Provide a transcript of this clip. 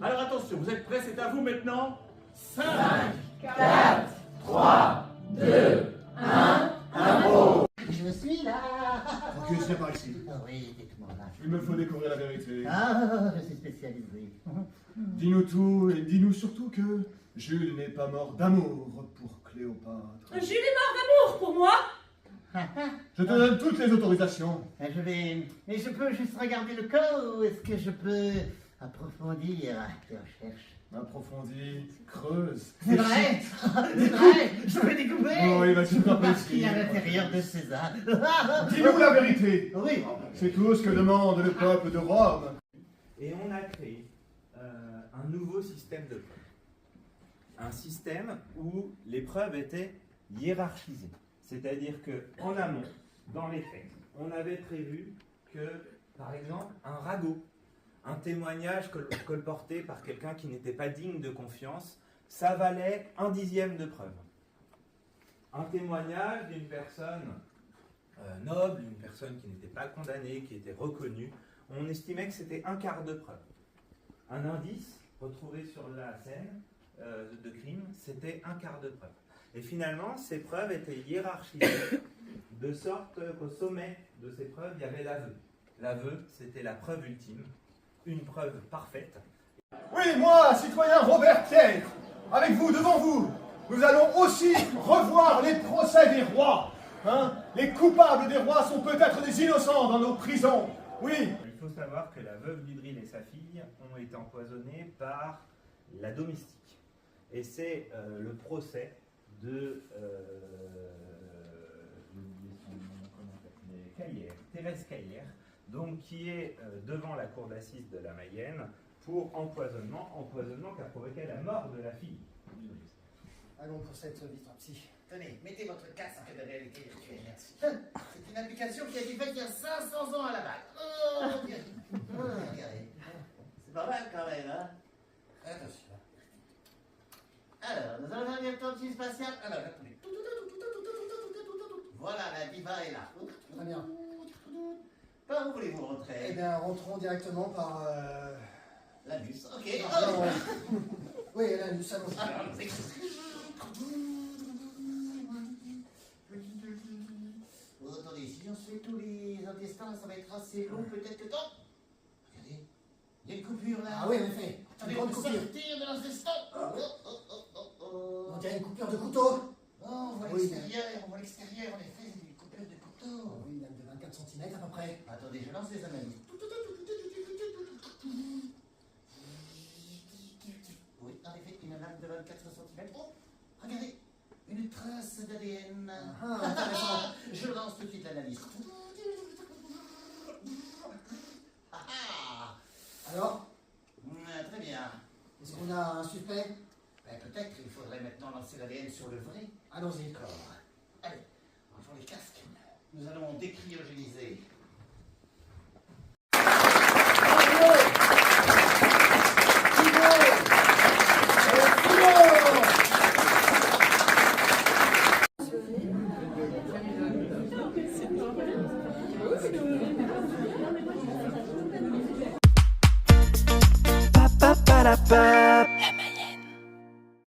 Alors attention, vous êtes prêts, c'est à vous maintenant. 5, 4, 3, 2, 1, impro. Je suis là. Ok, je viens par ici. Oui, dites-moi là. Il me faut découvrir la vérité. Ah, je suis spécialisé. Dis-nous tout et dis-nous surtout que Jules n'est pas mort d'amour pour Cléopâtre. Jules est mort d'amour pour moi. Je te donne toutes les autorisations. Je vais... Mais je peux juste regarder le corps ou est-ce que je peux approfondir tes recherches? Approfondis, creuse. C'est vrai. C'est vrai. Je peux découvrir. Oui, vas-y, pas Parce qu'il y a à possible. l'intérieur de César. Dis-nous la vérité. Oui. C'est tout ce que demande le peuple de Rome. Et on a créé un nouveau système de preuves. Un système où les preuves étaient hiérarchisées. C'est-à-dire qu'en amont, dans les faits, on avait prévu que, par exemple, un ragot, un témoignage colporté par quelqu'un qui n'était pas digne de confiance, ça valait 1/10 de preuve. Un témoignage d'une personne noble, une personne qui n'était pas condamnée, qui était reconnue, on estimait que c'était 1/4 de preuve. Un indice retrouvé sur la scène de crime, c'était 1/4 de preuve. Et finalement, ces preuves étaient hiérarchisées, de sorte qu'au sommet de ces preuves, il y avait l'aveu. L'aveu, c'était la preuve ultime, une preuve parfaite. Oui, moi, citoyen Robert Pierre, avec vous, devant vous, nous allons aussi revoir les procès des rois. Hein? Les coupables des rois sont peut-être des innocents dans nos prisons. Oui. Il faut savoir que la veuve d'Udril et sa fille ont été empoisonnées par la domestique. Et c'est le procès de Thérèse Caillère, donc qui est devant la cour d'assises de la Mayenne pour empoisonnement qui a provoqué la mort de la fille. Allons pour cette autopsie. Tenez, mettez votre casque de réalité virtuelle. Merci. C'est une application qui a été faite il y a 500 ans à la base. Oh, regardez. C'est pas mal quand même, hein? Attention. Alors, nous allons faire une autopsie spatiale. Alors, attendez. Voilà, la diva est là. Très bien. Par où voulez-vous Eh rentrer? bien, rentrons directement par... L'anus, ok. non, oui, là, nous allons... Alors, oh, attendez, si on se fait tous les intestins, ça va être assez long, peut-être que temps. Regardez, il y a une coupure là. Ah oui, en effet. Attendez, Une on grande peut coupure. sortir de l'intestin. On dirait une coupure de couteau. Oh, on voit Oui, l'extérieur, en effet, c'est une coupure de couteau. Oui, même de 24 cm à peu près. Attendez, je lance les analyses. Oui, en effet, une lame de 24 cm. Oh, regardez, une trace d'ADN. Ah, intéressant. Je lance tout de suite l'analyse. Ah, ah. Alors, Très bien. est-ce qu'on a un suspect? Peut-être qu'il faudrait maintenant lancer l'ADN sur le vrai Allons-y. corps. Allez, rangeons les casques. Nous allons décryogéniser